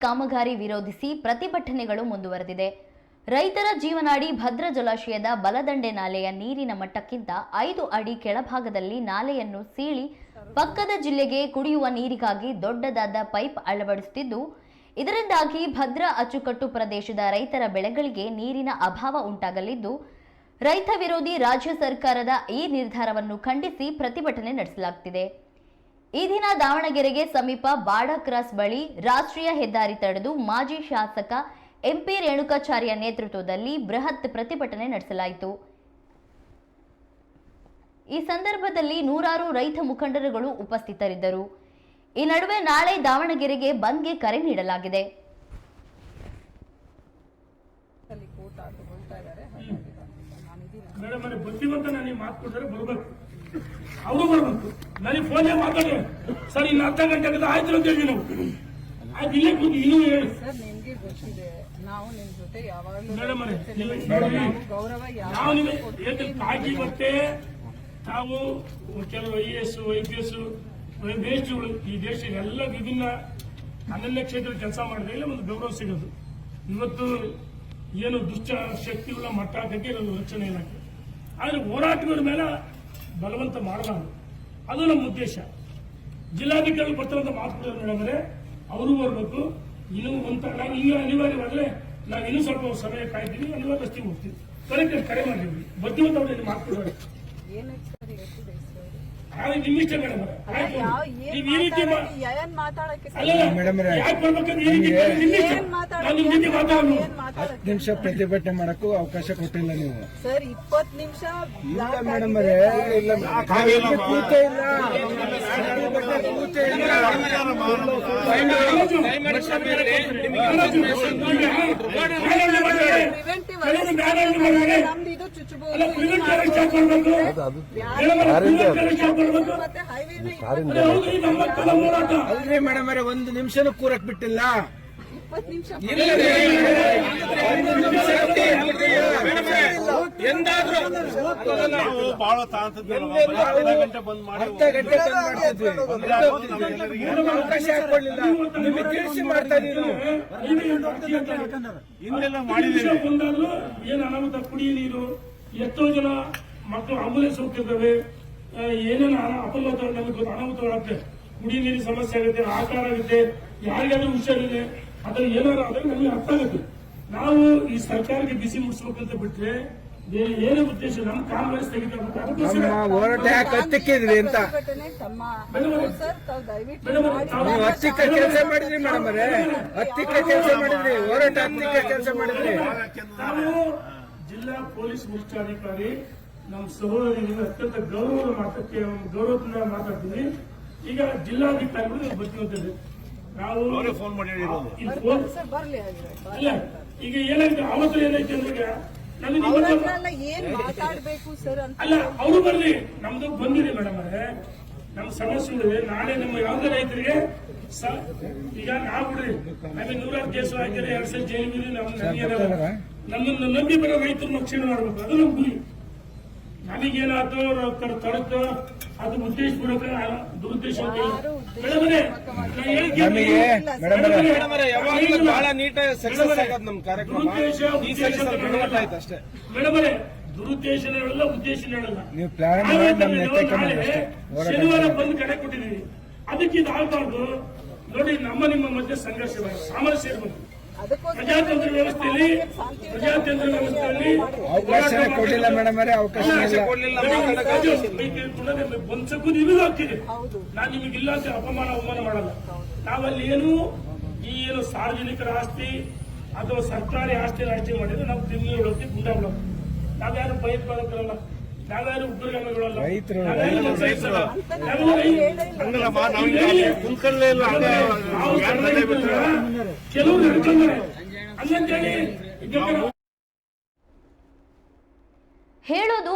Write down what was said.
ಕಾಮಗಾರಿ ವಿರೋಧಿಸಿ ಪ್ರತಿಭಟನೆಗಳು ಮುಂದುವರೆದಿದೆ. ರೈತರ ಜೀವನಾಡಿ ಭದ್ರಾ ಜಲಾಶಯದ ಬಲದಂಡೆ ನಾಲೆಯ ನೀರಿನ ಮಟ್ಟಕ್ಕಿಂತ 5 ಅಡಿ ಕೆಳಭಾಗದಲ್ಲಿ ನಾಲೆಯನ್ನು ಸೀಳಿ ಪಕ್ಕದ ಜಿಲ್ಲೆಗೆ ಕುಡಿಯುವ ನೀರಿಗಾಗಿ ದೊಡ್ಡದಾದ ಪೈಪ್ ಅಳವಡಿಸುತ್ತಿದ್ದು, ಇದರಿಂದಾಗಿ ಭದ್ರಾ ಅಚ್ಚುಕಟ್ಟು ಪ್ರದೇಶದ ರೈತರ ಬೆಳೆಗಳಿಗೆ ನೀರಿನ ಅಭಾವ ಉಂಟಾಗಲಿದ್ದು, ರೈತ ವಿರೋಧಿ ರಾಜ್ಯ ಸರ್ಕಾರದ ಈ ನಿರ್ಧಾರವನ್ನು ಖಂಡಿಸಿ ಪ್ರತಿಭಟನೆ ನಡೆಸಲಾಗುತ್ತಿದೆ. ಈ ದಿನ ದಾವಣಗೆರೆಗೆ ಸಮೀಪ ಬಾಡ ಕ್ರಾಸ್ ಬಳಿ ರಾಷ್ಟ್ರೀಯ ಹೆದ್ದಾರಿ ತಡೆದು ಮಾಜಿ ಶಾಸಕ ಎಂಪಿ ರೇಣುಕಾಚಾರ್ಯ ನೇತೃತ್ವದಲ್ಲಿ ಬೃಹತ್ ಪ್ರತಿಭಟನೆ ನಡೆಸಲಾಯಿತು. ಈ ಸಂದರ್ಭದಲ್ಲಿ ನೂರಾರು ರೈತ ಮುಖಂಡರುಗಳು ಉಪಸ್ಥಿತರಿದ್ದರು. ಈ ನಡುವೆ ನಾಳೆ ದಾವಣಗೆರೆಗೆ ಬಂದ್ಗೆ ಕರೆ ನೀಡಲಾಗಿದೆ. ಅವರು ಬರ್ಬೇಕು. ನನಗೆ ಫೋನೇ ಮಾತಾಡಿ ಸರ್, ಇನ್ನು ಅರ್ಧ ಗಂಟೆ ಆಯ್ತು ಅಂತ ಹೇಳಿ ನಾವು ಆಯ್ತು ಇಲ್ಲೇ ಕೂತು ಇನ್ನೂ ಹೇಳಿ ಸರ್. ನಿಮ್ಗೆ ಗೊತ್ತಿದೆ, ನಾವು ನಿಮ್ ಜೊತೆ ಯಾವಾಗಲೂ ನಾವು ನಿಮಗೆ ಕಾಳಜಿ ಮತ್ತೆ ನಾವು ಕೆಲವು IAS IPS ವೇಸ್ಟ್ಗಳು ಈ ದೇಶ ಎಲ್ಲ ವಿಭಿನ್ನ ಅನನ್ಯ ಕ್ಷೇತ್ರ ಕೆಲಸ ಮಾಡಿದ್ರೆ ಒಂದು ಗೌರವ ಸಿಗೋದು. ಇವತ್ತು ಏನು ದುಷ್ಟ ಶಕ್ತಿಗಳ ಮಟ್ಟ ಹಾಕಕ್ಕೆ ಇರೋದು ರಕ್ಷಣೆ ಇಲಾಖೆ, ಆದ್ರೆ ಹೋರಾಟಗಾರ ಮೇಲೆ ಬಲವಂತ ಮಾಡಬಾರದು. ಅದು ನಮ್ಮ ಉದ್ದೇಶ. ಜಿಲ್ಲಾಧಿಕಾರಿ ಬರ್ತಕ್ಕಂಥ ಮಾತುಕತೆ ನೋಡಿದ್ರೆ ಅವರು ಬರಬೇಕು. ಇನ್ನೂ ನಾವು ಈಗ ಅನಿವಾರ್ಯವಾದ್ರೆ ನಾವು ಇನ್ನೂ ಸ್ವಲ್ಪ ಸಮಯ ಕಾಯ್ತೀವಿ, ಅನಿವಾರ್ಯ ರಸ್ತೆಗೆ ಹೋಗ್ತೀವಿ. ಕರೆ ಮಾಡಿದ್ವಿ ಬುದ್ಧಿವಂತ ಅವ್ರಿಗೆ ಮಾತುಕೊಡೋರು ನಿಮ್ಮಿಷ್ಟ ಮೇಡಮ್. ನೀವು ಈ ರೀತಿ ಯಾಕೆ ಬರ್ಬೇಕಂದ್ರೆ ಈ ರೀತಿ ಮಾತಾಡೋದು 10 ನಿಮಿಷ ಪ್ರತಿಭಟನೆ ಮಾಡಕ್ಕೂ ಅವಕಾಶ ಕೊಟ್ಟಿಲ್ಲ ನೀವು ಸರ್. 20 ನಿಮಿಷ ಇಲ್ಲ ಮೇಡಮ್ ಅವರೇ, ಕೂತೇ ಇಲ್ಲ. ನಮ್ದು ಇದು ಚುಚ್ಚುಬೋದು ಮತ್ತೆ ಹೈವೇನ ಅಲ್ರಿ ಮೇಡಮ್ ಅವರೇ, 1 ನಿಮಿಷನೂ ಕೂರಕ್ ಬಿಟ್ಟಿಲ್ಲ. 20 ನಿಮಿಷ ಅರ್ಧ ಗಂಟೆ ಬಂದ್ ಮಾಡ್ತಿದ್ವಿ, ಅವಕಾಶ ಹಾಕೊಳ್ಳಿಲ್ಲ. ನಿಮಗೆ ತಿಳಿಸಿ ಮಾಡ್ತಾ ಇದೀವಿ. ಬಂದಾದ್ರು ಏನು ಅನಾಹುತ, ಕುಡಿಯ ನೀರು, ಎಷ್ಟೋ ಜನ ಮಕ್ಕಳು ಆಂಬುಲೆನ್ಸ್ ಹೋಗ್ತಿದ್ದಾವೆ, ಏನೇನು ಅಪಘಾತ ನಮಗೆ ಅನಾಹುತಗಳಾಗುತ್ತೆ, ಕುಡಿಯ ನೀರಿನ ಸಮಸ್ಯೆ ಆಗುತ್ತೆ, ಆಕಾರ ಆಗುತ್ತೆ, ಯಾರಿಗಾದ್ರೂ ಹುಷಾರಿದೆ ಅದ್ರ ಏನಾದ್ರು ಆದ್ರೆ ನಮಗೆ ಅರ್ಥ ಆಗುತ್ತೆ. ನಾವು ಈ ಸರ್ಕಾರಕ್ಕೆ ಬಿಸಿ ಮುಡಿಸ್ಬೇಕಂತ ಬಿಟ್ರೆ ಬೇರೆ ಏನೇ ಉದ್ದೇಶ ನಮ್ಮ ಕಾಮಗಾರಿ ನಮ್ಮ ಹೋರಾಟ ಯಾಕೆ ಹತ್ತಿಕ್ಕಿದ್ರಿ ಅಂತ ನೀವು ಹತ್ತಿಕ್ಕ ಕೆಲಸ ಮಾಡಿದ್ರಿ ಮೇಡಮ್ ಅವರೇ, ಹತ್ತಿಕ್ಕ ಕೆಲಸ ಮಾಡಿದ್ರಿ, ಹೋರಾಟ ಹತ್ತಿಕ್ಕ ಕೆಲಸ ಮಾಡಿದ್ರಿ. ನಾವು ಜಿಲ್ಲಾ ಪೊಲೀಸ್ ವರಿಷ್ಠಾಧಿಕಾರಿ ನಮ್ಮ ಸಹೋದರಿಗೆ ಅತ್ಯಂತ ಗೌರವದಿಂದ ಮಾತಾಡ್ತೀನಿ. ಈಗ ಜಿಲ್ಲಾಧಿಕಾರಿಗಳು ಬರ್ತೀವಿ ನಾವು ಫೋನ್ ಮಾಡಿ ಅಲ್ಲ. ಈಗ ಏನಾಯ್ತು ಅವತ್ತು ಏನೈತೆ ಅಂದ್ರೆ ಏನ್ ಮಾತಾಡ್ಬೇಕು ಸರ್ ಅಂತ ಅಲ್ಲ, ಅವರು ಬರ್ಲಿ, ನಮ್ದು ಬಂದಿದೆ ಮೇಡಮ್ ಅವರೇ, ನಮ್ಮ ಸಮಸ್ಯೆಗಳಿದೆ. ನಾಳೆ ನಮ್ಮ ಯಾವುದೇ ರೈತರಿಗೆ ಈಗ ನಾವು ಬಿಡ್ರಿ, ನಮಗೆ 100 ಕೇಸು ಹಾಕಿದ್ರೆ 2 ಸಲ ಜೈಲಿಗೆ ನಮ್ಮನ್ನು ನಂಬಿ ಬರೋ ರೈತರನ್ನ ರಕ್ಷಣೆ ಮಾಡಬೇಕು. ಅದು ನಮ್ಮ ಗುರಿ. ನಮಗೇನಾಯ್ತು ತಡತ್ತು ಅದು ಉದ್ದೇಶಪೂರ್ವಕ ದುರುದ್ದೇಶ ಮೇಡಮರೇ, ದುರುದ್ದೇಶ ಹೇಳಲ್ಲ, ಉದ್ದೇಶ ಹೇಳಲ್ಲ. ಶನಿವಾರ ಬಂದು ಕಡೆ ಕೊಟ್ಟಿದ್ದೀವಿ, ಅದಕ್ಕೆ ಇದು ಆಗ್ಬಾರ್ದು. ನೋಡಿ, ನಿಮ್ಮ ಮಧ್ಯೆ ಸಂಘರ್ಷ ಸಾಮರಸ್ಯ ಇರಬೇಕು. ಪ್ರಜಾತಂತ್ರ ವ್ಯವಸ್ಥೆಯಲ್ಲಿ ಅವಕಾಶ ಕೊಡಲಿಲ್ಲ ಮೇಡಮ್ ಅವರೇ, ಅವಕಾಶ ಒಂದ್ಸಕ್ಕೂ ನಿಮಗೂ ಆಗ್ತಿದೆ. ನಾನು ನಿಮಗಿಲ್ಲ ಅಂತ ಅವಮಾನ ಮಾಡಲ್ಲ. ನಾವಲ್ಲಿ ಏನು ಸಾರ್ವಜನಿಕರ ಆಸ್ತಿ ಅಥವಾ ಸರ್ಕಾರಿ ಆಸ್ತಿ ಮಾಡಿದ್ರೆ ನಾವು ದಿಲ್ಲಿ ಹೊಡೋಕೆ ಗುಂಡ ಬಿಡೋದು. ನಾವ್ಯಾರು ಭಯೋತ್ಪಾದಕರಲ್ಲ, ನಾವ್ಯಾರು ಉಗ್ರಗಾಮಿಗಳಲ್ಲ. ಕೆಲವರು ನಡ್ಕೊಂಡ್ರೆ ಹಂಗಂತೇಳಿ ಹೇಳೋದು